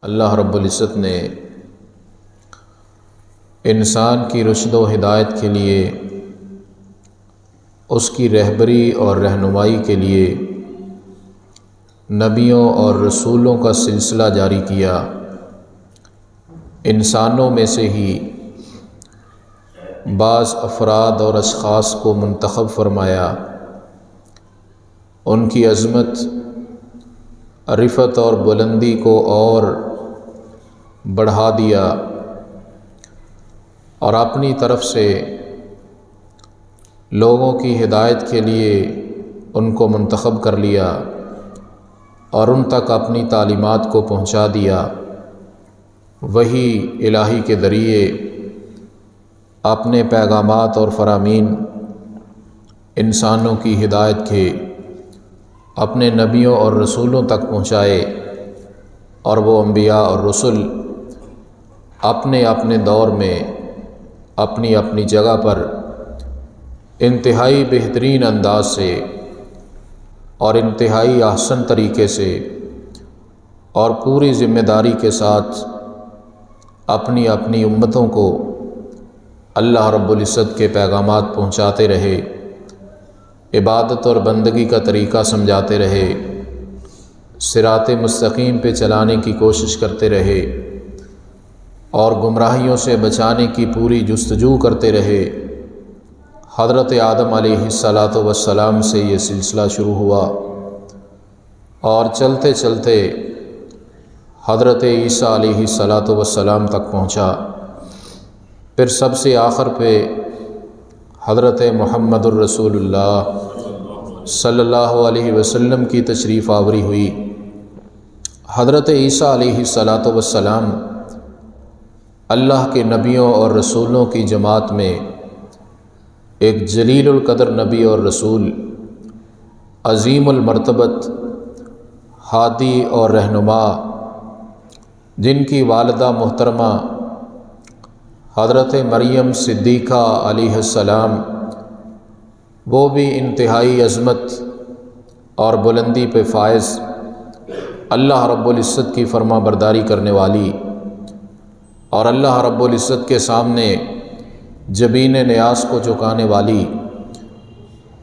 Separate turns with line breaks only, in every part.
اللہ رب العزت نے انسان کی رشد و ہدایت کے لیے، اس کی رہبری اور رہنمائی کے لیے نبیوں اور رسولوں کا سلسلہ جاری کیا۔ انسانوں میں سے ہی بعض افراد اور اشخاص کو منتخب فرمایا، ان کی عظمت، رفعت اور بلندی کو اور بڑھا دیا، اور اپنی طرف سے لوگوں کی ہدایت کے لیے ان کو منتخب کر لیا اور ان تک اپنی تعلیمات کو پہنچا دیا۔ وحی الہی کے ذریعے اپنے پیغامات اور فرامین انسانوں کی ہدایت کے اپنے نبیوں اور رسولوں تک پہنچائے، اور وہ انبیاء اور رسول اپنے اپنے دور میں اپنی اپنی جگہ پر انتہائی بہترین انداز سے اور انتہائی احسن طریقے سے اور پوری ذمہ داری کے ساتھ اپنی اپنی امتوں کو اللہ رب العزت کے پیغامات پہنچاتے رہے، عبادت اور بندگی کا طریقہ سمجھاتے رہے، صراط مستقیم پہ چلانے کی کوشش کرتے رہے، اور گمراہیوں سے بچانے کی پوری جستجو کرتے رہے۔ حضرت آدم علیہ السلام سے یہ سلسلہ شروع ہوا اور چلتے چلتے حضرت عیسیٰ علیہ السلام تک پہنچا، پھر سب سے آخر پہ حضرت محمد الرسول اللہ صلی اللہ علیہ وسلم کی تشریف آوری ہوئی۔ حضرت عیسیٰ علیہ السلام اللہ کے نبیوں اور رسولوں کی جماعت میں ایک جلیل القدر نبی اور رسول، عظیم المرتبت، ہادی اور رہنما، جن کی والدہ محترمہ حضرت مریم صدیقہ علیہ السلام، وہ بھی انتہائی عظمت اور بلندی پہ فائز، اللہ رب العزت کی فرما برداری کرنے والی، اور اللہ رب العزت کے سامنے جبین نیاز کو جھکانے والی،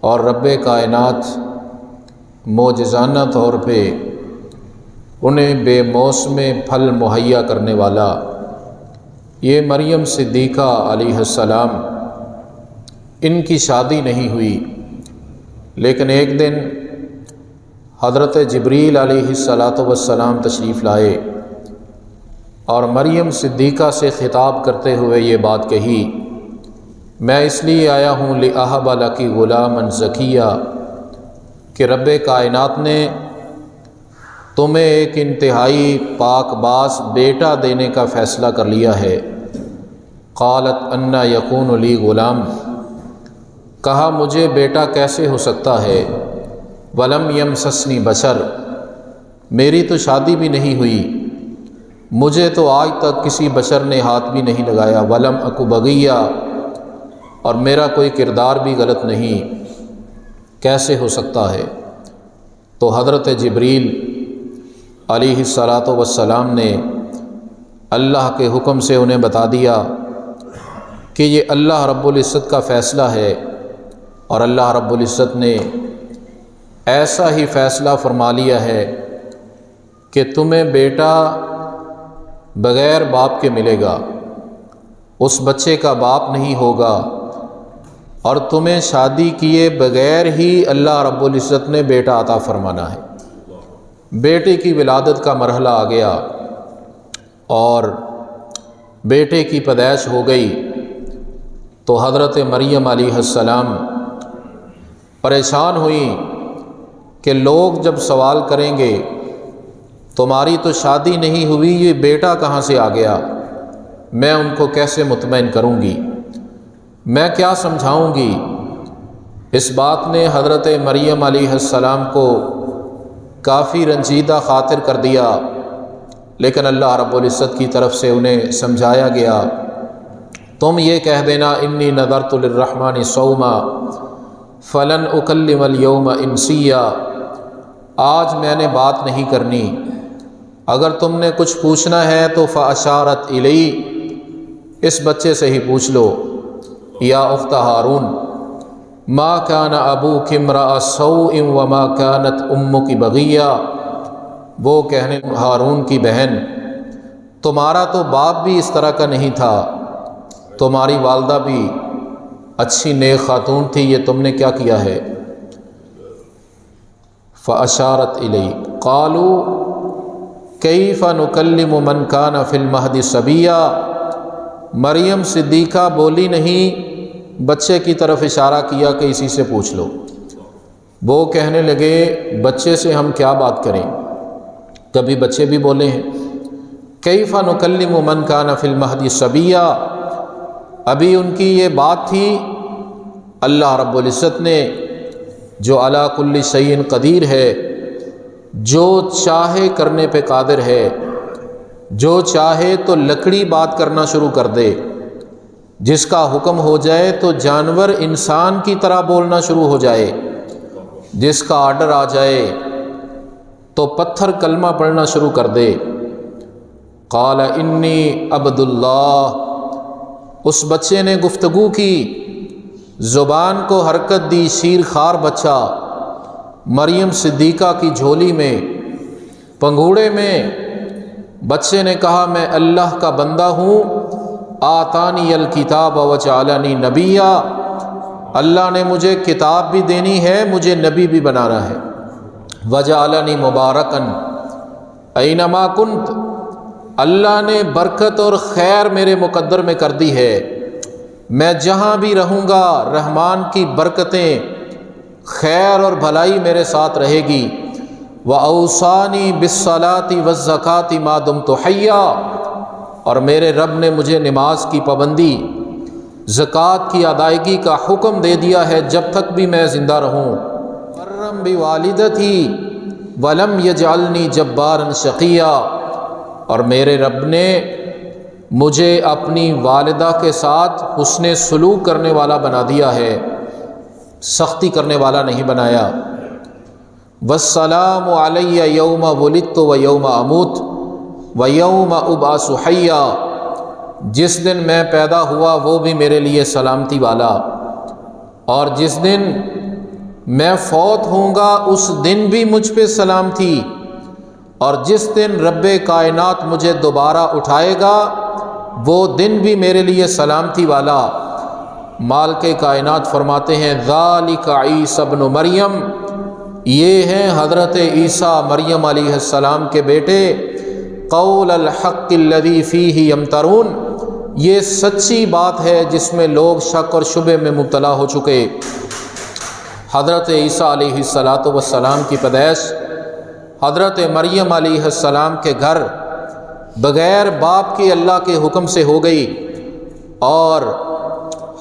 اور رب کائنات معجزانہ طور پہ انہیں بے موسم پھل مہیا کرنے والا، یہ مریم صدیقہ علیہ السلام، ان کی شادی نہیں ہوئی، لیکن ایک دن حضرت جبریل علیہ السلام تشریف لائے اور مریم صدیقہ سے خطاب کرتے ہوئے یہ بات کہی، میں اس لیے آیا ہوں لأہب لکی غلاما زکیہ، کہ رب کائنات نے تمہیں ایک انتہائی پاک باز بیٹا دینے کا فیصلہ کر لیا ہے۔ قالت انا یکون لی غلام، کہا مجھے بیٹا کیسے ہو سکتا ہے، ولم یمسسنی بشر، میری تو شادی بھی نہیں ہوئی، مجھے تو آج تک کسی بشر نے ہاتھ بھی نہیں لگایا، ولم اکو بغیہ، اور میرا کوئی کردار بھی غلط نہیں، کیسے ہو سکتا ہے؟ تو حضرت جبریل علیہ السلام نے اللہ کے حکم سے انہیں بتا دیا کہ یہ اللہ رب العزت کا فیصلہ ہے، اور اللہ رب العزت نے ایسا ہی فیصلہ فرما لیا ہے کہ تمہیں بیٹا بغیر باپ کے ملے گا، اس بچے کا باپ نہیں ہوگا، اور تمہیں شادی کیے بغیر ہی اللہ رب العزت نے بیٹا عطا فرمانا ہے۔ بیٹے کی ولادت کا مرحلہ آ گیا اور بیٹے کی پیدائش ہو گئی، تو حضرت مریم علیہ السلام پریشان ہوئی کہ لوگ جب سوال کریں گے تمہاری تو شادی نہیں ہوئی، یہ بیٹا کہاں سے آ گیا، میں ان کو کیسے مطمئن کروں گی، میں کیا سمجھاؤں گی؟ اس بات نے حضرت مریم علیہ السلام کو کافی رنجیدہ خاطر کر دیا، لیکن اللہ رب العزت کی طرف سے انہیں سمجھایا گیا، تم یہ کہہ دینا انی نذرت للرحمن صوما فلن اکلم اليوم انسیا، آج میں نے بات نہیں کرنی، اگر تم نے کچھ پوچھنا ہے تو فاشارت الی، اس بچے سے ہی پوچھ لو، یا اخت ہارون ما کان ابوک امرأ سوء وما کانت امک بغیہ، وہ کہنے ہارون کی بہن تمہارا تو باپ بھی اس طرح کا نہیں تھا، تمہاری والدہ بھی اچھی نیک خاتون تھی، یہ تم نے کیا کیا ہے؟ فاشارت الی قالوا کیف نکلم من کان فی المہد صبیا، مریم صدیقہ بولی نہیں، بچے کی طرف اشارہ کیا کہ اسی سے پوچھ لو۔ وہ کہنے لگے بچے سے ہم کیا بات کریں، کبھی بچے بھی بولے ہیں۔ کیف نکلم من کان فی المہد صبیا، ابھی ان کی یہ بات تھی، اللہ رب العزت نے جو علی کل شیء قدیر ہے، جو چاہے کرنے پہ قادر ہے، جو چاہے تو لکڑی بات کرنا شروع کر دے، جس کا حکم ہو جائے تو جانور انسان کی طرح بولنا شروع ہو جائے، جس کا آرڈر آ جائے تو پتھر کلمہ پڑھنا شروع کر دے۔ قال انی عبد اللہ، اس بچے نے گفتگو کی، زبان کو حرکت دی، شیر خوار بچہ مریم صدیقہ کی جھولی میں، پنگوڑے میں، بچے نے کہا میں اللہ کا بندہ ہوں، آتانی الکتاب وجعلنی نبیا، اللہ نے مجھے کتاب بھی دینی ہے، مجھے نبی بھی بنانا ہے، وجعلنی مبارکن اینما کنت، اللہ نے برکت اور خیر میرے مقدر میں کر دی ہے، میں جہاں بھی رہوں گا رحمان کی برکتیں، خیر اور بھلائی میرے ساتھ رہے گی۔ وَأَوْصَانِي بِالصَّلَاةِ وَالزَّكَاةِ مَا دُمْتُ حَيًّا، اور میرے رب نے مجھے نماز کی پابندی، زکوٰۃ کی ادائیگی کا حکم دے دیا ہے جب تک بھی میں زندہ رہوں۔ وَبَرًّا بِوَالِدَتِي وَلَمْ يَجْعَلْنِي جَبَّارًا شَقِيًّا، اور میرے رب نے مجھے اپنی والدہ کے ساتھ حسن سلوک کرنے والا بنا دیا ہے، سختی کرنے والا نہیں بنایا۔ والسلام علی یوم ولدت و یوم اموت و یوم ابعث حیا، جس دن میں پیدا ہوا وہ بھی میرے لیے سلامتی والا، اور جس دن میں فوت ہوں گا اس دن بھی مجھ پہ سلامتی، اور جس دن رب کائنات مجھے دوبارہ اٹھائے گا وہ دن بھی میرے لیے سلامتی والا۔ مالک کائنات فرماتے ہیں ذالک عیسی ابن مریم، یہ ہیں حضرت عیسیٰ مریم علیہ السلام کے بیٹے، قول الحق الذی فیہ یمترون، یہ سچی بات ہے جس میں لوگ شک اور شبہ میں مبتلا ہو چکے۔ حضرت عیسیٰ علیہ السلام کی پیدائش حضرت مریم علیہ السلام کے گھر بغیر باپ کے اللہ کے حکم سے ہو گئی، اور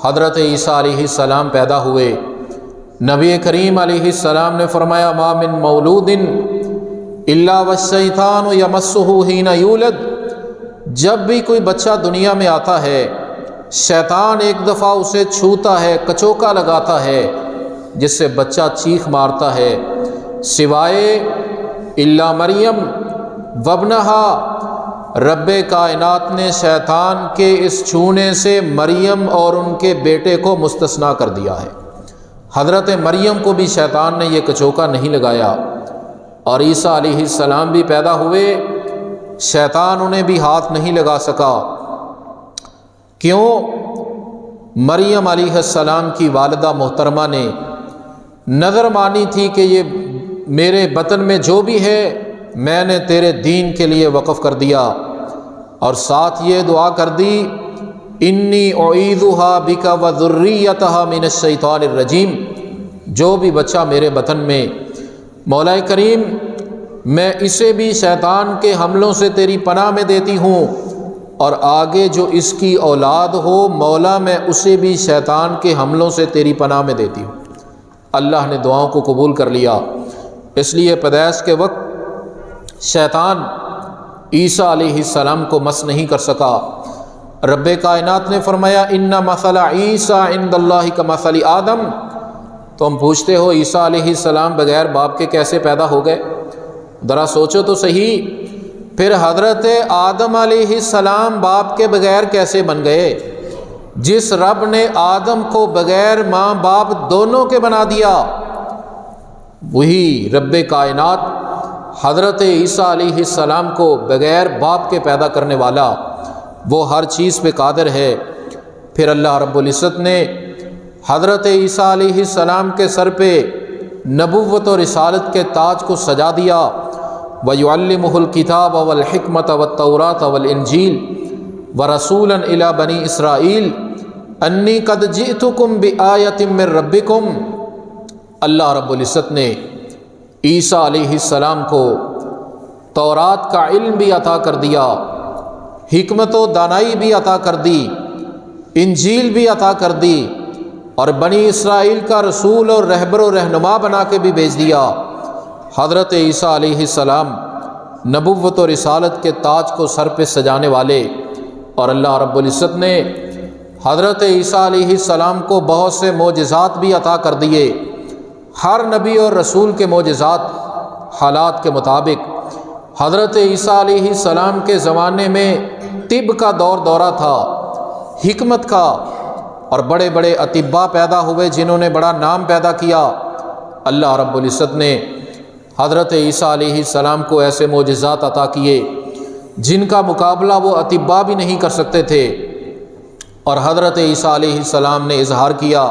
حضرت عیسیٰ علیہ السلام پیدا ہوئے۔ نبی کریم علیہ السلام نے فرمایا ما من مولود الا والشیطان یمسہ حین یولد، جب بھی کوئی بچہ دنیا میں آتا ہے شیطان ایک دفعہ اسے چھوتا ہے، کچوکا لگاتا ہے، جس سے بچہ چیخ مارتا ہے، سوائے الا مریم وابنہا، رب کائنات نے شیطان کے اس چھونے سے مریم اور ان کے بیٹے کو مستثنا کر دیا ہے۔ حضرت مریم کو بھی شیطان نے یہ کچوکا نہیں لگایا، اور عیسیٰ علیہ السلام بھی پیدا ہوئے، شیطان انہیں بھی ہاتھ نہیں لگا سکا۔ کیوں؟ مریم علیہ السلام کی والدہ محترمہ نے نظر مانی تھی کہ یہ میرے بطن میں جو بھی ہے میں نے تیرے دین کے لیے وقف کر دیا، اور ساتھ یہ دعا کر دی انی اعیذھا بک وذریتھا من الشیطان الرجیم، جو بھی بچہ میرے بطن میں، مولا کریم میں اسے بھی شیطان کے حملوں سے تیری پناہ میں دیتی ہوں، اور آگے جو اس کی اولاد ہو مولا میں اسے بھی شیطان کے حملوں سے تیری پناہ میں دیتی ہوں۔ اللہ نے دعاؤں کو قبول کر لیا، اس لیے پیدائش کے وقت شیطان عیسیٰ علیہ السلام کو مس نہیں کر سکا۔ رب کائنات نے فرمایا ان مثل عیسیٰ عند اللہ کمثل آدم، تو ہم پوچھتے ہو عیسیٰ علیہ السلام بغیر باپ کے کیسے پیدا ہو گئے؟ ذرا سوچو تو صحیح۔ پھر حضرت آدم علیہ السلام باپ کے بغیر کیسے بن گئے؟ جس رب نے آدم کو بغیر ماں باپ دونوں کے بنا دیا، وہی رب کائنات حضرت عیسیٰ علیہ السلام کو بغیر باپ کے پیدا کرنے والا، وہ ہر چیز پہ قادر ہے۔ پھر اللہ رب العزت نے حضرت عیسیٰ علیہ السلام کے سر پہ نبوت و رسالت کے تاج کو سجا دیا، وَيُعَلِّمُهُ الْكِتَابَ وَالْحِكْمَةَ وَالتَّوْرَاةَ وَالْإِنْجِيلَ وَرَسُولًا إِلَى بَنِي إِسْرَائِيلَ أَنِّي قَدْ جِئْتُكُمْ بِآيَةٍ مِّن رَبِّكُمْ۔ اللہ رب العزت نے عیسیٰ علیہ السلام کو تورات کا علم بھی عطا کر دیا، حکمت و دانائی بھی عطا کر دی، انجیل بھی عطا کر دی، اور بنی اسرائیل کا رسول اور رہبر و رہنما بنا کے بھی بھیج دیا۔ حضرت عیسیٰ علیہ السلام نبوت و رسالت کے تاج کو سر پہ سجانے والے، اور اللہ رب العزت نے حضرت عیسیٰ علیہ السلام کو بہت سے معجزات بھی عطا کر دیے۔ ہر نبی اور رسول کے معجزات حالات کے مطابق۔ حضرت عیسیٰ علیہ السلام کے زمانے میں طب کا دورہ تھا، حکمت کا، اور بڑے بڑے اطباء پیدا ہوئے جنہوں نے بڑا نام پیدا کیا۔ اللہ رب العزت نے حضرت عیسیٰ علیہ السلام کو ایسے معجزات عطا کیے جن کا مقابلہ وہ اطباء بھی نہیں کر سکتے تھے، اور حضرت عیسیٰ علیہ السلام نے اظہار کیا،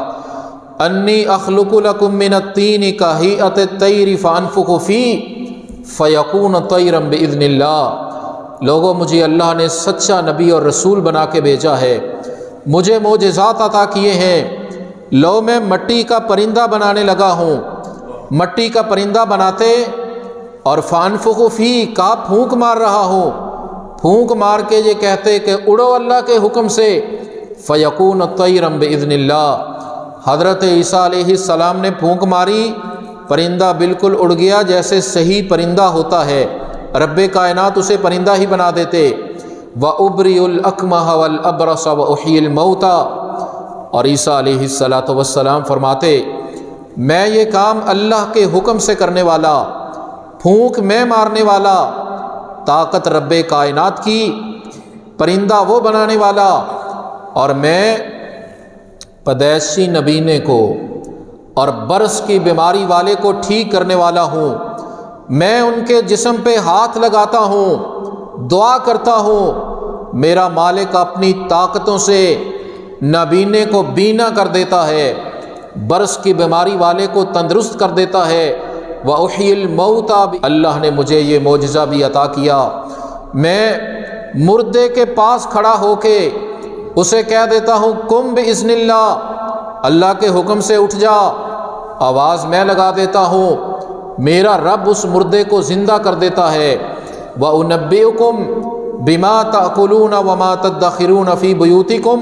انی اخلق لکم من الطین کہیئۃ الطیر فانفخ فیہ فیکون طیرا باذن اللہ۔ لوگوں، مجھے اللہ نے سچا نبی اور رسول بنا کے بھیجا ہے، مجھے معجزات عطا کیے ہیں۔ لو، میں مٹی کا پرندہ بنانے لگا ہوں، مٹی کا پرندہ بناتے اور فانفخ فیہ کا پھونک مار رہا ہوں، پھونک مار کے یہ کہتے کہ اڑو اللہ کے حکم سے، فیکون طیرا باذن اللہ۔ حضرت عیسیٰ علیہ السلام نے پھونک ماری، پرندہ بالکل اڑ گیا جیسے صحیح پرندہ ہوتا ہے، رب کائنات اسے پرندہ ہی بنا دیتے۔ وَأُبْرِئُ الْأَكْمَحَ وَالْأَبْرَصَ وَأُحْيِي الْمَوْتَى۔ اور عیسیٰ علیہ السلام فرماتے، میں یہ کام اللہ کے حکم سے کرنے والا، پھونک میں مارنے والا، طاقت رب کائنات کی، پرندہ وہ بنانے والا، اور میں پدیسی نبینے کو اور برس کی بیماری والے کو ٹھیک کرنے والا ہوں۔ میں ان کے جسم پہ ہاتھ لگاتا ہوں، دعا کرتا ہوں، میرا مالک اپنی طاقتوں سے نابینے کو بینا کر دیتا ہے، برس کی بیماری والے کو تندرست کر دیتا ہے۔ وَأُحْيِي الْمَوْتَى، اللہ نے مجھے یہ معجزہ بھی عطا کیا، میں مردے کے پاس کھڑا ہو کے اسے کہہ دیتا ہوں قم بِإِذْنِ اللہ، اللہ کے حکم سے اٹھ جا، آواز میں لگا دیتا ہوں، میرا رب اس مردے کو زندہ کر دیتا ہے۔ وَأُنَبِّئُكُم بِمَا تَأْكُلُونَ وَمَا تَدَّخِرُونَ فِي بُيُوتِكُمْ،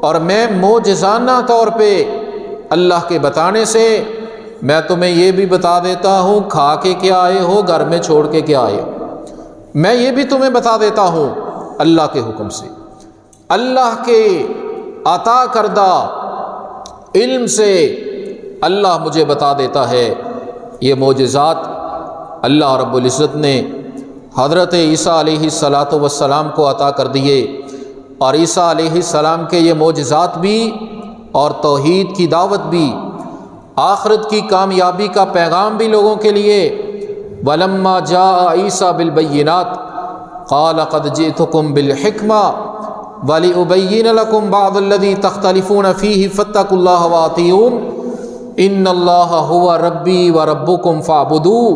اور میں معجزانہ طور پہ اللہ کے بتانے سے میں تمہیں یہ بھی بتا دیتا ہوں کھا کے کیا آئے ہو، گھر میں چھوڑ کے کیا آئے ہو، میں یہ بھی تمہیں بتا دیتا ہوں اللہ کے حکم سے، اللہ کے عطا کردہ علم سے اللہ مجھے بتا دیتا ہے۔ یہ معجزات اللہ رب العزت نے حضرت عیسیٰ علیہ السلام کو عطا کر دیے، اور عیسیٰ علیہ السلام کے یہ معجزات بھی اور توحید کی دعوت بھی، آخرت کی کامیابی کا پیغام بھی لوگوں کے لیے۔ وَلَمَّا جَاءَ عِيسَىٰ بِالْبَيِّنَاتِ قَالَ قَدْ جِئْتُكُمْ بِالْحِكْمَةِ وَلِأُبَيِّنَ لَكُمْ بَعْضَ الَّذِي تَخْتَلِفُونَ فِيهِ فَاتَّقُوا اللَّهَ وَأَطِيعُونِ إِنَّ اللَّهَ هُوَ رَبِّي وَرَبُّكُمْ فَاعْبُدُوهُ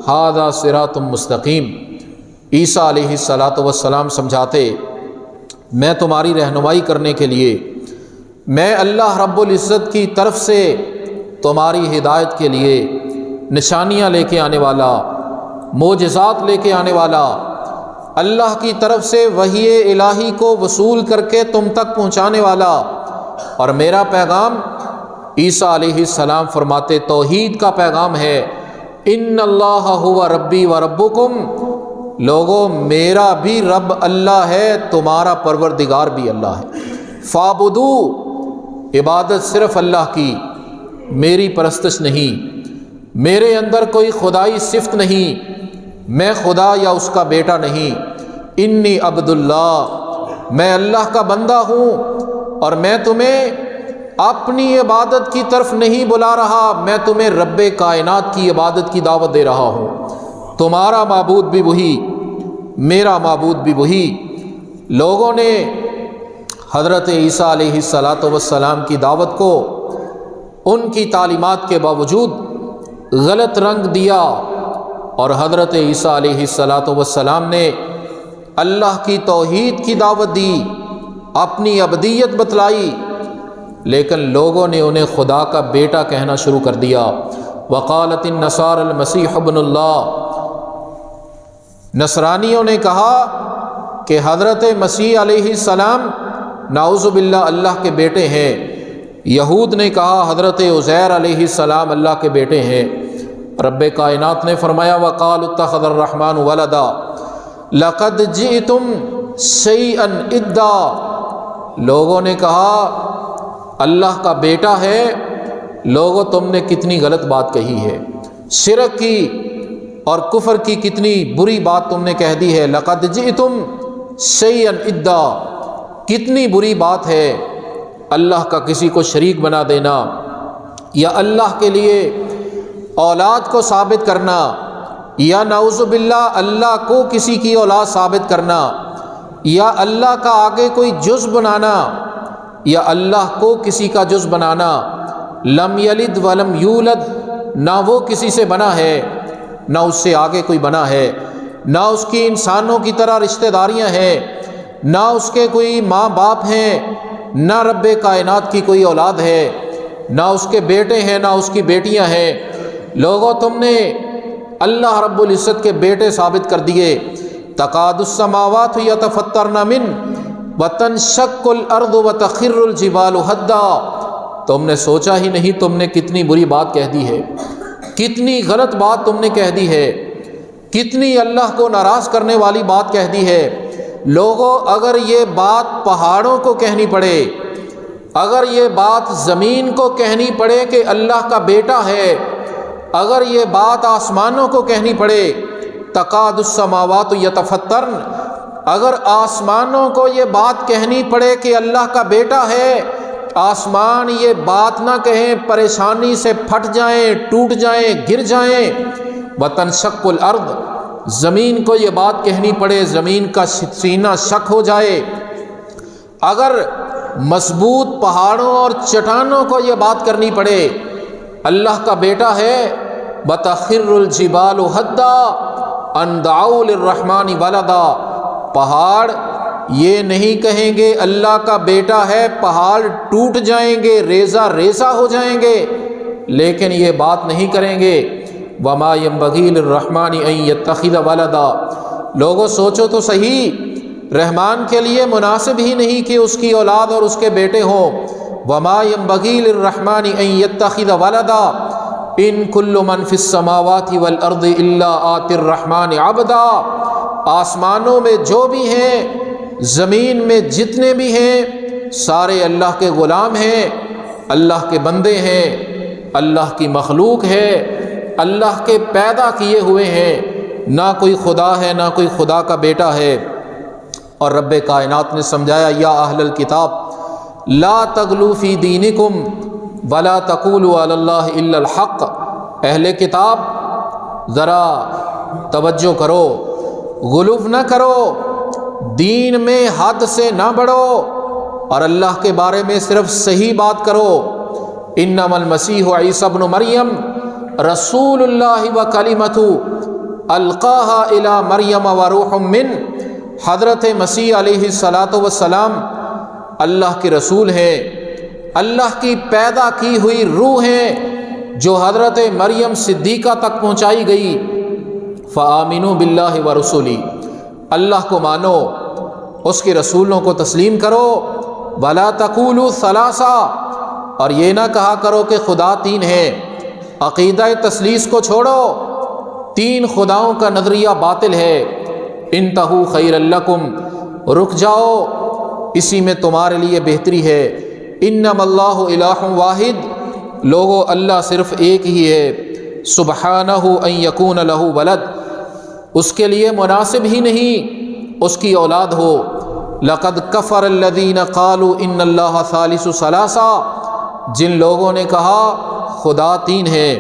هَذَا صِرَاطٌ مُسْتَقِيمٌ۔ عیسیٰ علیہ السلام سمجھاتے، میں تمہاری رہنمائی کرنے کے لیے، میں اللہ رب العزت کی طرف سے تمہاری ہدایت کے لیے نشانیاں لے کے آنے والا، معجزات لے کے آنے والا، اللہ کی طرف سے وحی الہی کو وصول کر کے تم تک پہنچانے والا، اور میرا پیغام عیسیٰ علیہ السلام فرماتے توحید کا پیغام ہے۔ ان اللہ هو ربی و ربکم، لوگوں میرا بھی رب اللہ ہے، تمہارا پروردگار بھی اللہ ہے۔ فابدو، عبادت صرف اللہ کی، میری پرستش نہیں، میرے اندر کوئی خدائی صفت نہیں، میں خدا یا اس کا بیٹا نہیں، انی عبداللہ، میں اللہ کا بندہ ہوں، اور میں تمہیں اپنی عبادت کی طرف نہیں بلا رہا، میں تمہیں رب کائنات کی عبادت کی دعوت دے رہا ہوں۔ تمہارا معبود بھی وہی، میرا معبود بھی وہی۔ لوگوں نے حضرت عیسیٰ علیہ السلام کی دعوت کو ان کی تعلیمات کے باوجود غلط رنگ دیا، اور حضرت عیسیٰ علیہ السلام نے اللہ کی توحید کی دعوت دی، اپنی عبدیت بتلائی، لیکن لوگوں نے انہیں خدا کا بیٹا کہنا شروع کر دیا۔ وقالت النصارى المسیح ابن اللہ، نصرانیوں نے کہا کہ حضرت مسیح علیہ السلام نعوذ باللہ اللہ کے بیٹے ہیں۔ یہود نے کہا حضرت عزیر علیہ السلام اللہ کے بیٹے ہیں۔ رب کائنات نے فرمایا وقالوا اتخذ الرحمن ولدا لقد جئتم شیئا ادا، لوگوں نے کہا اللہ کا بیٹا ہے، لوگوں تم نے کتنی غلط بات کہی ہے، شرک کی اور کفر کی کتنی بری بات تم نے کہہ دی ہے۔ لقد جئتم شیئا ادا، کتنی بری بات ہے اللہ کا کسی کو شریک بنا دینا، یا اللہ کے لیے اولاد کو ثابت کرنا، یا نعوذ باللہ اللہ کو کسی کی اولاد ثابت کرنا، یا اللہ کا آگے کوئی جز بنانا، یا اللہ کو کسی کا جز بنانا۔ لم یلد ولم یولد، نہ وہ کسی سے بنا ہے نہ اس سے آگے کوئی بنا ہے، نہ اس کی انسانوں کی طرح رشتہ داریاں ہیں، نہ اس کے کوئی ماں باپ ہیں، نہ رب کائنات کی کوئی اولاد ہے، نہ اس کے بیٹے ہیں نہ اس کی بیٹیاں ہیں۔ لوگوں تم نے اللہ رب العزت کے بیٹے ثابت کر دیے۔ تکاد السماوات یتفطرن من وتنشق الارض وتخر الجبال ہدا، تم نے سوچا ہی نہیں تم نے کتنی بری بات کہہ دی ہے، کتنی غلط بات تم نے کہہ دی ہے، کتنی اللہ کو ناراض کرنے والی بات کہہ دی ہے۔ لوگوں اگر یہ بات پہاڑوں کو کہنی پڑے، اگر یہ بات زمین کو کہنی پڑے کہ اللہ کا بیٹا ہے، اگر یہ بات آسمانوں کو کہنی پڑے، تکاد السماوات یتفطرن، اگر آسمانوں کو یہ بات کہنی پڑے کہ اللہ کا بیٹا ہے، آسمان یہ بات نہ کہیں پریشانی سے پھٹ جائیں، ٹوٹ جائیں، گر جائیں۔ وتنشق الارض، زمین کو یہ بات کہنی پڑے زمین کا سینہ شک ہو جائے، اگر مضبوط پہاڑوں اور چٹانوں کو یہ بات کرنی پڑے اللہ کا بیٹا ہے، وتخر الجبال ہدا ان دعوا للرحمن ولدا، پہاڑ یہ نہیں کہیں گے اللہ کا بیٹا ہے، پہاڑ ٹوٹ جائیں گے، ریزہ ریزہ ہو جائیں گے، لیکن یہ بات نہیں کریں گے۔ وما ينبغي للرحمن ان يتخذ ولدا، لوگوں سوچو تو صحیح، رحمان کے لیے مناسب ہی نہیں کہ اس کی اولاد اور اس کے بیٹے ہوں۔ وما ينبغي للرحمن ان يتخذ ولدا ان كل من في السماوات والارض الا آتي الرحمن عبدا، آسمانوں میں جو بھی ہیں، زمین میں جتنے بھی ہیں، سارے اللہ کے غلام ہیں، اللہ کے بندے ہیں، اللہ کی مخلوق ہے، اللہ کے پیدا کیے ہوئے ہیں، نہ کوئی خدا ہے نہ کوئی خدا کا بیٹا ہے۔ اور رب کائنات نے سمجھایا یا اہل الکتاب لا تغلوا فی دینکم ولا تقولوا علی اللہ الا الحق، اہل کتاب ذرا توجہ کرو، غلو نہ کرو، دین میں حد سے نہ بڑھو، اور اللہ کے بارے میں صرف صحیح بات کرو۔ انما المسیح عیسی ابن مریم رسول اللہ وکلمتہ القاہا الی مریم وروح من، حضرت مسیح علیہ السلام اللہ کے رسول ہیں، اللہ کی پیدا کی ہوئی روح ہیں جو حضرت مریم صدیقہ تک پہنچائی گئی۔ فآمنوا باللہ ورسولہ، اللہ کو مانو، اس کے رسولوں کو تسلیم کرو۔ ولا تقولوا ثلاثہ، اور یہ نہ کہا کرو کہ خدا تین ہیں، عقیدہ تثلیث کو چھوڑو، تین خداؤں کا نظریہ باطل ہے۔ انتہوا خیر لکم، رک جاؤ، اسی میں تمہارے لیے بہتری ہے۔ انما اللہ الہ واحد، لوگو اللہ صرف ایک ہی ہے۔ سبحانہ ان یکون لہ ولد، اس کے لیے مناسب ہی نہیں اس کی اولاد ہو۔ لقد کفر الذین قالوا ان اللہ ثالث ثلاثہ، جن لوگوں نے کہا خدا تین ہے،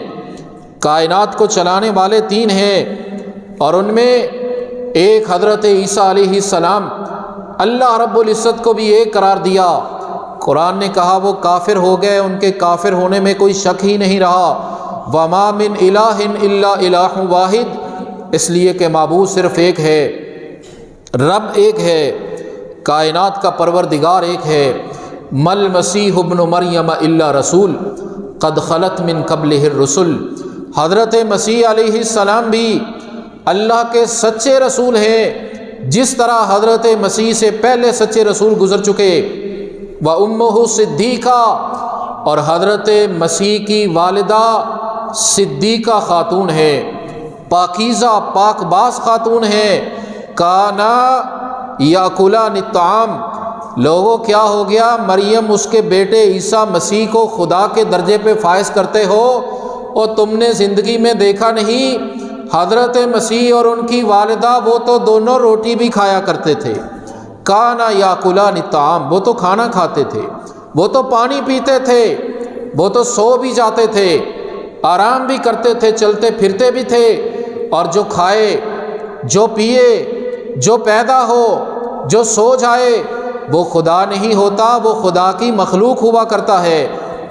کائنات کو چلانے والے تین ہیں، اور ان میں ایک حضرت عیسیٰ علیہ السلام، اللہ رب العزت کو بھی ایک قرار دیا۔ قرآن نے کہا وہ کافر ہو گئے، ان کے کافر ہونے میں کوئی شک ہی نہیں رہا۔ وَمَا مِنْ إِلَٰهٍ إِلَّا إِلَٰهٌ وَاحِدٌ، اس لیے کہ معبود صرف ایک ہے، رب ایک ہے، کائنات کا پروردگار ایک ہے۔ مَل مسیح ابن مریم الا رسول قد خلت من قبلہ الرسل، حضرت مسیح علیہ السلام بھی اللہ کے سچے رسول ہیں، جس طرح حضرت مسیح سے پہلے سچے رسول گزر چکے۔ وَأُمُّهُ صِدِّیقَہ، اور حضرت مسیح کی والدہ صدیقہ خاتون ہے، پاکیزہ پاک باز خاتون ہے۔ کانا یاکلان الطعام، لوگوں کیا ہو گیا، مریم اس کے بیٹے عیسیٰ مسیح کو خدا کے درجے پہ فائز کرتے ہو، اور تم نے زندگی میں دیکھا نہیں حضرت مسیح اور ان کی والدہ وہ تو دونوں روٹی بھی کھایا کرتے تھے۔ کانا یاکلان الطعام، وہ تو کھانا کھاتے تھے، وہ تو پانی پیتے تھے، وہ تو سو بھی جاتے تھے، آرام بھی کرتے تھے، چلتے پھرتے بھی تھے، اور جو کھائے، جو پیے، جو پیدا ہو، جو سو جائے، وہ خدا نہیں ہوتا، وہ خدا کی مخلوق ہوا کرتا ہے۔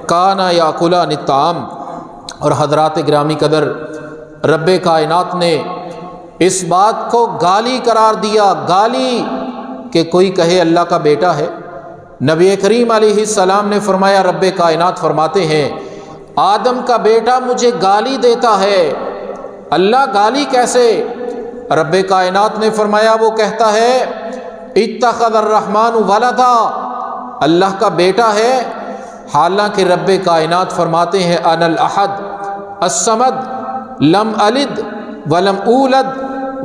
کانا یاکلان الطعام۔ اور حضرات گرامی قدر، رب کائنات نے اس بات کو گالی قرار دیا، گالی کہ کوئی کہے اللہ کا بیٹا ہے۔ نبی کریم علیہ السلام نے فرمایا، رب کائنات فرماتے ہیں آدم کا بیٹا مجھے گالی دیتا ہے، اللہ گالی کیسے؟ رب کائنات نے فرمایا، وہ کہتا ہے اتخذ الرحمن ولدا، اللہ کا بیٹا ہے، حالانکہ رب کائنات فرماتے ہیں انا الاحد الصمد لم الد ولم اولد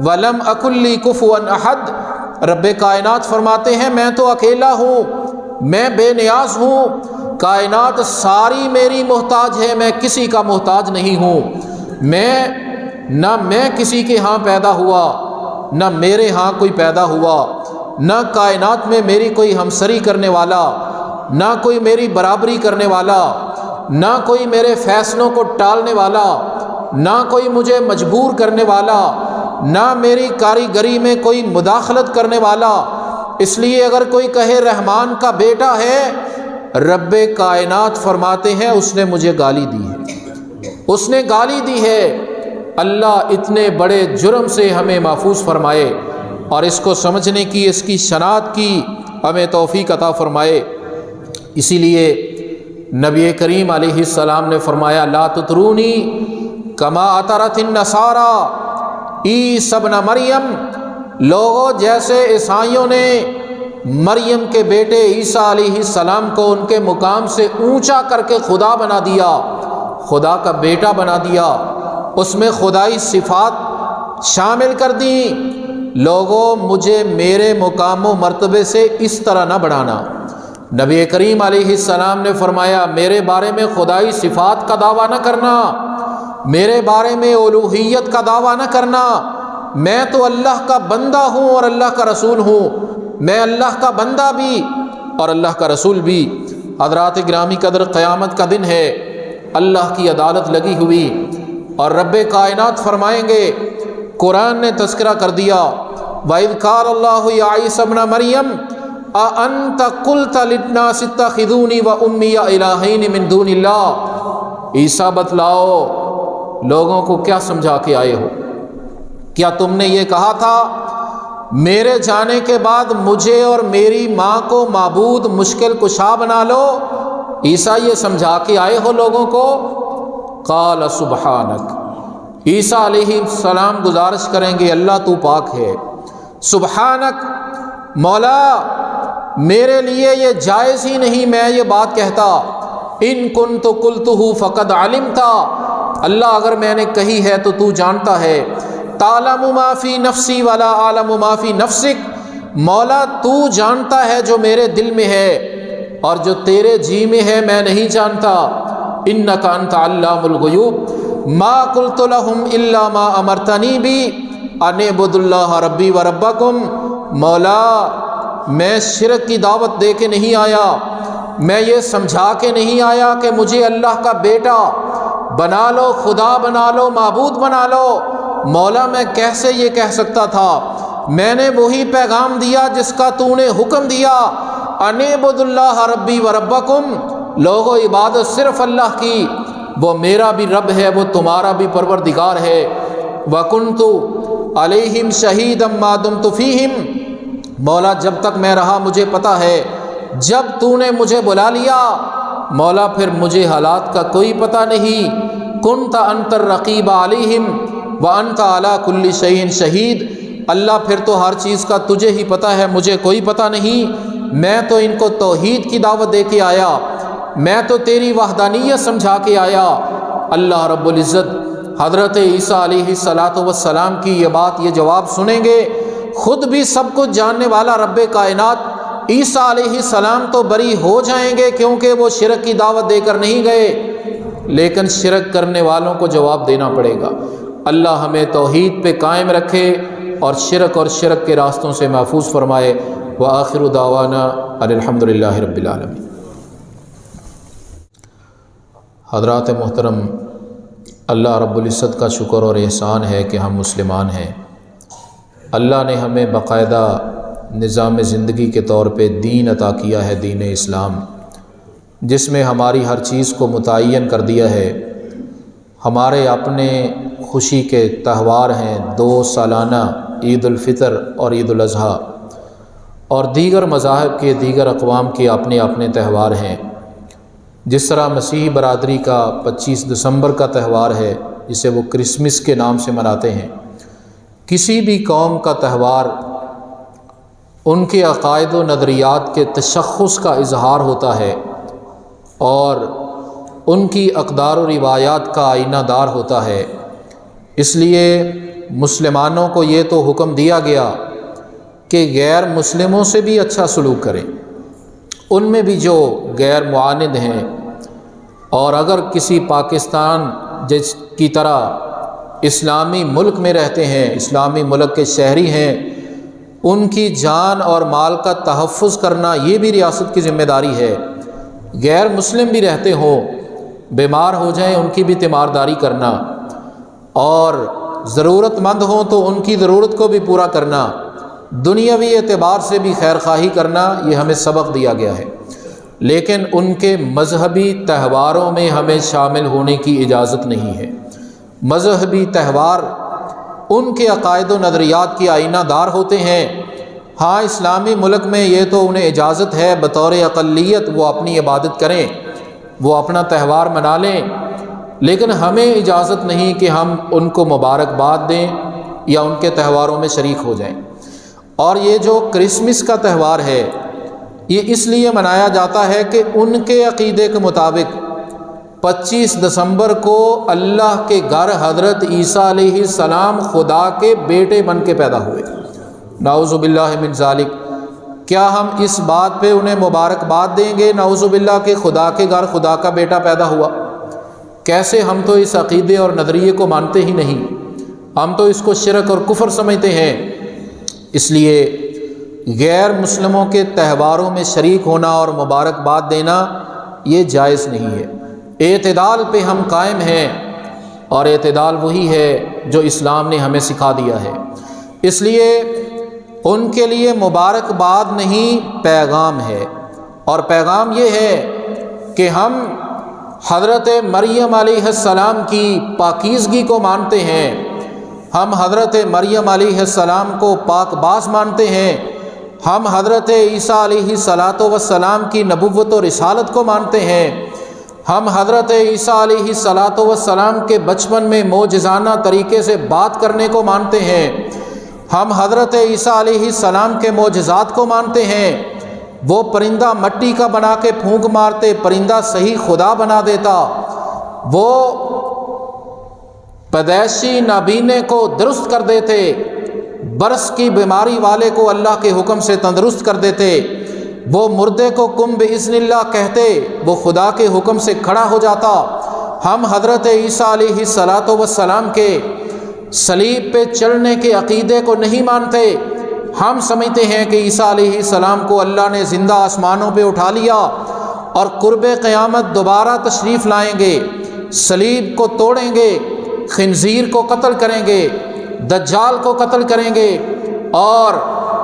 ولم اکن لی کفوا احد۔ رب کائنات فرماتے ہیں میں تو اکیلا ہوں، میں بے نیاز ہوں، کائنات ساری میری محتاج ہے، میں کسی کا محتاج نہیں ہوں، میں کسی کے ہاں پیدا ہوا، نہ میرے ہاں کوئی پیدا ہوا، نہ کائنات میں میری کوئی ہمسری کرنے والا، نہ کوئی میری برابری کرنے والا، نہ کوئی میرے فیصلوں کو ٹالنے والا، نہ کوئی مجھے مجبور کرنے والا، نہ میری کاریگری میں کوئی مداخلت کرنے والا۔ اس لیے اگر کوئی کہے رحمان کا بیٹا ہے، رب کائنات فرماتے ہیں اس نے مجھے گالی دی ہے، اس نے گالی دی ہے۔ اللہ اتنے بڑے جرم سے ہمیں محفوظ فرمائے، اور اس کو سمجھنے کی، اس کی شناخت کی ہمیں توفیق عطا فرمائے۔ اسی لیے نبی کریم علیہ السلام نے فرمایا لا تطرونی کما اطرت النصارى عیسی ابن مریم، لوگوں جیسے عیسائیوں نے مریم کے بیٹے عیسیٰ علیہ السلام کو ان کے مقام سے اونچا کر کے خدا بنا دیا، خدا کا بیٹا بنا دیا، اس میں خدائی صفات شامل کر دیں۔ لوگوں مجھے میرے مقام و مرتبے سے اس طرح نہ بڑھانا۔ نبی کریم علیہ السلام نے فرمایا میرے بارے میں خدائی صفات کا دعویٰ نہ کرنا، میرے بارے میں الوہیت کا دعویٰ نہ کرنا، میں تو اللہ کا بندہ ہوں اور اللہ کا رسول ہوں، میں اللہ کا بندہ بھی اور اللہ کا رسول بھی۔ حضرات گرامی قدر، قیامت کا دن ہے، اللہ کی عدالت لگی ہوئی، اور رب کائنات فرمائیں گے، قرآن نے تذکرہ کر دیا وَإِذْ قَالَ اللَّهُ يَا عِيسَى ابْنَ مَرْيَمَ أَأَنْتَ قُلْتَ لِلنَّاسِ اتَّخِذُونِي وَأُمِّيَ إِلَٰهَيْنِ مِن دُونِ اللَّهِ۔ عیسیٰ بتلاؤ لوگوں کو کیا سمجھا کے آئے ہو، کیا تم نے یہ کہا تھا میرے جانے کے بعد مجھے اور میری ماں کو معبود مشکل کشا بنا لو؟ عیسیٰ یہ سمجھا کے آئے ہو لوگوں کو؟ قال سبحانک، عیسیٰ علیہ السلام گزارش کریں گے اللہ تو پاک ہے، سبحانک، مولا میرے لیے یہ جائز ہی نہیں میں یہ بات کہتا، ان کنت قلتہ فقد علمتا، اللہ اگر میں نے کہی ہے تو تو جانتا ہے، تعلم ما فی نفسی ولا اعلم ما فی نفسک، مولا تو جانتا ہے جو میرے دل میں ہے اور جو تیرے جی میں ہے میں نہیں جانتا، انک انت علام الغیوب، ما قلت لهم الا ما امرتنی بی، ان اعبدوا ربی و ربکم، مولا میں شرک کی دعوت دے کے نہیں آیا، میں یہ سمجھا کے نہیں آیا کہ مجھے اللہ کا بیٹا بنا لو، خدا بنا لو، معبود بنا لو۔ مولا میں کیسے یہ کہہ سکتا تھا؟ میں نے وہی پیغام دیا جس کا تو نے حکم دیا، ان اعبدوا ربی و ربکم، لوگو عبادت صرف اللہ کی، وہ میرا بھی رب ہے، وہ تمہارا بھی پروردگار ہے۔ وَكُنْتُ عَلَيْهِمْ شَهِيدًا مَا دُمْتُ فِيهِمْ، مولا جب تک میں رہا مجھے پتہ ہے، جب تو نے مجھے بلا لیا مولا پھر مجھے حالات کا کوئی پتہ نہیں۔ كُنْتَ أَنْتَ الرَّقِيبَ عَلَيْهِمْ وَأَنْتَ عَلَى كُلِّ شَيْءٍ شَهِيدٌ، اللہ پھر تو ہر چیز کا تجھے ہی پتہ ہے، مجھے کوئی پتہ نہیں۔ میں تو ان کو توحید کی دعوت دے کے آیا، میں تو تیری وحدانیت سمجھا کے آیا۔ اللہ رب العزت حضرت عیسیٰ علیہ السلام کی یہ بات، یہ جواب سنیں گے، خود بھی سب کچھ جاننے والا رب کائنات عیسیٰ علیہ السلام تو بری ہو جائیں گے، کیونکہ وہ شرک کی دعوت دے کر نہیں گئے، لیکن شرک کرنے والوں کو جواب دینا پڑے گا۔ اللہ ہمیں توحید پہ قائم رکھے اور شرک کے راستوں سے محفوظ فرمائے۔ وآخر دعوانا ان الحمد للہ رب العالمین۔ حضرات محترم، اللہ رب العزت کا شکر اور احسان ہے کہ ہم مسلمان ہیں۔ اللہ نے ہمیں باقاعدہ نظام زندگی کے طور پہ دین عطا کیا ہے، دین اسلام، جس میں ہماری ہر چیز کو متعین کر دیا ہے۔ ہمارے اپنے خوشی کے تہوار ہیں، 2 سالانہ عید الفطر اور عید الاضحیٰ، اور دیگر مذاہب کے، دیگر اقوام کے اپنے اپنے تہوار ہیں۔ جس طرح مسیحی برادری کا 25 دسمبر کا تہوار ہے، جسے وہ کرسمس کے نام سے مناتے ہیں۔ کسی بھی قوم کا تہوار ان کے عقائد و نظریات کے تشخص کا اظہار ہوتا ہے اور ان کی اقدار و روایات کا آئینہ دار ہوتا ہے۔ اس لیے مسلمانوں کو یہ تو حکم دیا گیا کہ غیر مسلموں سے بھی اچھا سلوک کریں، ان میں بھی جو غیر معاند ہیں، اور اگر کسی پاکستان جس کی طرح اسلامی ملک میں رہتے ہیں، اسلامی ملک کے شہری ہیں، ان کی جان اور مال کا تحفظ کرنا یہ بھی ریاست کی ذمہ داری ہے۔ غیر مسلم بھی رہتے ہوں، بیمار ہو جائیں ان کی بھی تیمارداری کرنا، اور ضرورت مند ہوں تو ان کی ضرورت کو بھی پورا کرنا، دنیاوی اعتبار سے بھی خیر خواہی کرنا، یہ ہمیں سبق دیا گیا ہے۔ لیکن ان کے مذہبی تہواروں میں ہمیں شامل ہونے کی اجازت نہیں ہے۔ مذہبی تہوار ان کے عقائد و نظریات کی آئینہ دار ہوتے ہیں۔ ہاں، اسلامی ملک میں یہ تو انہیں اجازت ہے بطور اقلیت وہ اپنی عبادت کریں، وہ اپنا تہوار منا لیں، لیکن ہمیں اجازت نہیں کہ ہم ان کو مبارکباد دیں یا ان کے تہواروں میں شریک ہو جائیں۔ اور یہ جو کرسمس کا تہوار ہے، یہ اس لیے منایا جاتا ہے کہ ان کے عقیدے کے مطابق 25 دسمبر کو اللہ کے گھر حضرت عیسیٰ علیہ السلام خدا کے بیٹے بن کے پیدا ہوئے۔ نعوذ باللہ من ذالک، کیا ہم اس بات پہ انہیں مبارکباد دیں گے نعوذ باللہ کہ خدا کے گھر خدا کا بیٹا پیدا ہوا؟ کیسے؟ ہم تو اس عقیدے اور نظریے کو مانتے ہی نہیں، ہم تو اس کو شرک اور کفر سمجھتے ہیں۔ اس لیے غیر مسلموں کے تہواروں میں شریک ہونا اور مبارکباد دینا یہ جائز نہیں ہے۔ اعتدال پہ ہم قائم ہیں، اور اعتدال وہی ہے جو اسلام نے ہمیں سکھا دیا ہے۔ اس لیے ان کے لیے مبارکباد نہیں، پیغام ہے، اور پیغام یہ ہے کہ ہم حضرت مریم علیہ السلام کی پاکیزگی کو مانتے ہیں، ہم حضرت مریم علیہ السلام کو پاک باز مانتے ہیں، ہم حضرت عیسیٰ علیہ السلام کی نبوت و رسالت کو مانتے ہیں، ہم حضرت عیسیٰ علیہ السلام کے بچپن میں معجزانہ طریقے سے بات کرنے کو مانتے ہیں، ہم حضرت عیسیٰ علیہ السلام کے معجزات کو مانتے ہیں۔ وہ پرندہ مٹی کا بنا کے پھونک مارتے، پرندہ صحیح خدا بنا دیتا، وہ پیدائشی نابینے کو درست کر دیتے، برس کی بیماری والے کو اللہ کے حکم سے تندرست کر دیتے، وہ مردے کو کم باذن اللہ کہتے، وہ خدا کے حکم سے کھڑا ہو جاتا۔ ہم حضرت عیسیٰ علیہ السلام کے صلیب پہ چلنے کے عقیدے کو نہیں مانتے۔ ہم سمجھتے ہیں کہ عیسیٰ علیہ السلام کو اللہ نے زندہ آسمانوں پہ اٹھا لیا اور قرب قیامت دوبارہ تشریف لائیں گے، صلیب کو توڑیں گے، خنزیر کو قتل کریں گے، دجال کو قتل کریں گے اور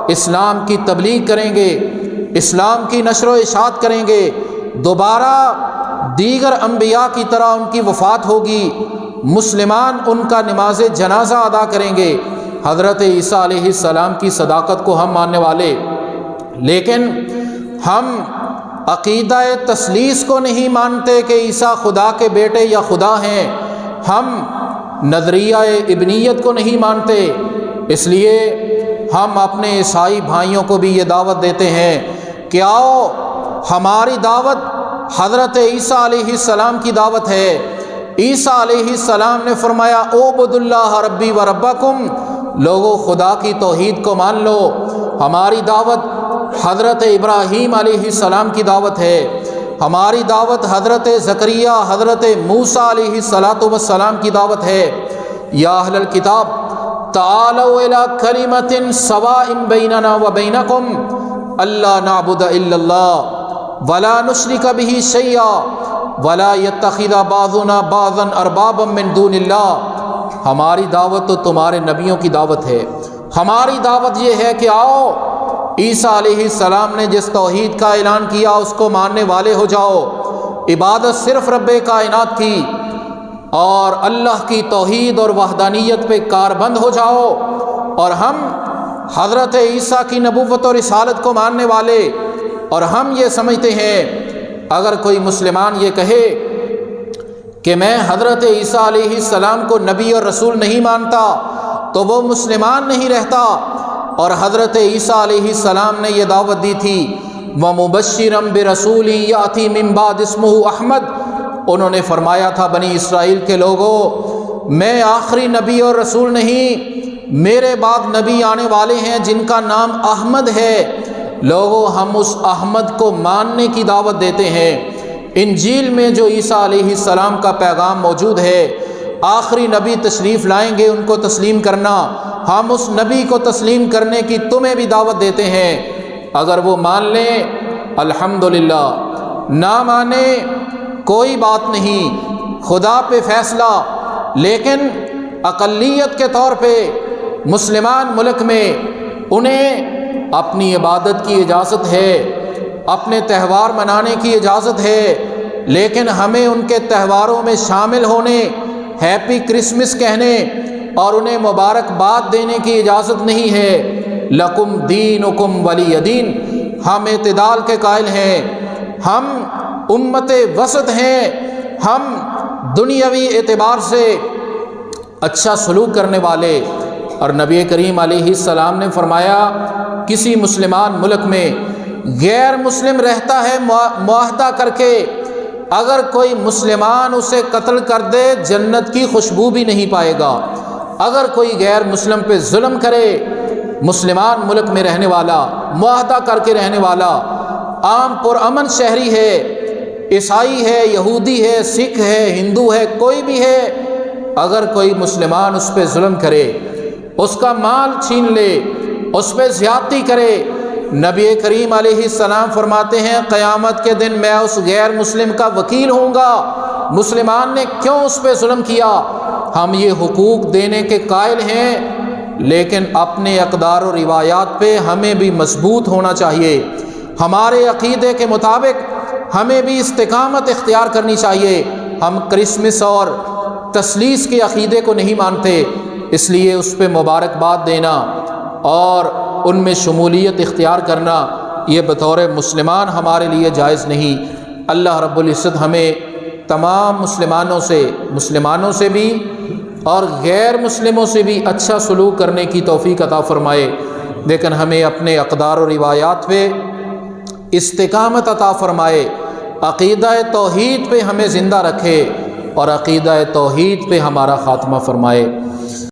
اسلام کی تبلیغ کریں گے، اسلام کی نشر و اشاعت کریں گے، دوبارہ دیگر انبیاء کی طرح ان کی وفات ہوگی، مسلمان ان کا نماز جنازہ ادا کریں گے۔ حضرت عیسیٰ علیہ السلام کی صداقت کو ہم ماننے والے، لیکن ہم عقیدہ تثلیث کو نہیں مانتے کہ عیسیٰ خدا کے بیٹے یا خدا ہیں، ہم نظریہ ابنیت کو نہیں مانتے۔ اس لیے ہم اپنے عیسائی بھائیوں کو بھی یہ دعوت دیتے ہیں کہ آؤ، ہماری دعوت حضرت عیسیٰ علیہ السلام کی دعوت ہے۔ عیسیٰ علیہ السلام نے فرمایا اعبدوا اللہ ربی و ربکم، لوگو خدا کی توحید کو مان لو۔ ہماری دعوت حضرت ابراہیم علیہ السلام کی دعوت ہے، ہماری دعوت حضرت زکریا، حضرت موسیٰ علیہ السلام کی دعوت ہے۔ یا اہل الکتاب تعالوا الی کلمۃ سواء بیننا و بینکم الا نعبد الا اللہ ولا نشرک بہ شیئا ولا یتخذ بعضنا بعضا اربابا من دون اللہ۔ ہماری دعوت تو تمہارے نبیوں کی دعوت ہے، ہماری دعوت یہ ہے کہ آؤ، عیسیٰ علیہ السلام نے جس توحید کا اعلان کیا اس کو ماننے والے ہو جاؤ، عبادت صرف رب کائنات کی اور اللہ کی توحید اور وحدانیت پہ کاربند ہو جاؤ۔ اور ہم حضرت عیسیٰ کی نبوت اور رسالت کو ماننے والے، اور ہم یہ سمجھتے ہیں اگر کوئی مسلمان یہ کہے کہ میں حضرت عیسیٰ علیہ السلام کو نبی اور رسول نہیں مانتا تو وہ مسلمان نہیں رہتا۔ اور حضرت عیسیٰ علیہ السلام نے یہ دعوت دی تھی وَمُبَشِّرًا بِرَسُولٍ يَأْتِي مِن بَعْدِ اسْمُهُ احمد، انہوں نے فرمایا تھا بنی اسرائیل کے لوگوں، میں آخری نبی اور رسول نہیں، میرے بعد نبی آنے والے ہیں جن کا نام احمد ہے۔ لوگوں، ہم اس احمد کو ماننے کی دعوت دیتے ہیں۔ انجیل میں جو عیسیٰ علیہ السلام کا پیغام موجود ہے، آخری نبی تشریف لائیں گے، ان کو تسلیم کرنا، ہم اس نبی کو تسلیم کرنے کی تمہیں بھی دعوت دیتے ہیں۔ اگر وہ مان لیں الحمدللہ، نہ مانے کوئی بات نہیں، خدا پہ فیصلہ۔ لیکن اقلیت کے طور پہ مسلمان ملک میں انہیں اپنی عبادت کی اجازت ہے، اپنے تہوار منانے کی اجازت ہے، لیکن ہمیں ان کے تہواروں میں شامل ہونے، ہیپی کرسمس کہنے اور انہیں مبارکباد دینے کی اجازت نہیں ہے۔ لکم دینکم ولی دین، ہم اعتدال کے قائل ہیں، ہم امت وسط ہیں، ہم دنیاوی اعتبار سے اچھا سلوک کرنے والے۔ اور نبی کریم علیہ السلام نے فرمایا کسی مسلمان ملک میں غیر مسلم رہتا ہے معاہدہ کر کے، اگر کوئی مسلمان اسے قتل کر دے جنت کی خوشبو بھی نہیں پائے گا۔ اگر کوئی غیر مسلم پہ ظلم کرے، مسلمان ملک میں رہنے والا، معاہدہ کر کے رہنے والا، عام پرامن شہری ہے، عیسائی ہے، یہودی ہے، سکھ ہے، ہندو ہے، کوئی بھی ہے، اگر کوئی مسلمان اس پہ ظلم کرے، اس کا مال چھین لے، اس پہ زیادتی کرے، نبی کریم علیہ السلام فرماتے ہیں قیامت کے دن میں اس غیر مسلم کا وکیل ہوں گا، مسلمان نے کیوں اس پہ ظلم کیا۔ ہم یہ حقوق دینے کے قائل ہیں، لیکن اپنے اقدار و روایات پہ ہمیں بھی مضبوط ہونا چاہیے، ہمارے عقیدے کے مطابق ہمیں بھی استقامت اختیار کرنی چاہیے۔ ہم کرسمس اور تثلیث کے عقیدے کو نہیں مانتے، اس لیے اس پہ مبارکباد دینا اور ان میں شمولیت اختیار کرنا یہ بطور مسلمان ہمارے لیے جائز نہیں۔ اللہ رب العزت ہمیں تمام مسلمانوں سے بھی اور غیر مسلموں سے بھی اچھا سلوک کرنے کی توفیق عطا فرمائے، لیکن ہمیں اپنے اقدار و روایات پہ استقامت عطا فرمائے، عقیدہ توحید پہ ہمیں زندہ رکھے اور عقیدہ توحید پہ ہمارا خاتمہ فرمائے۔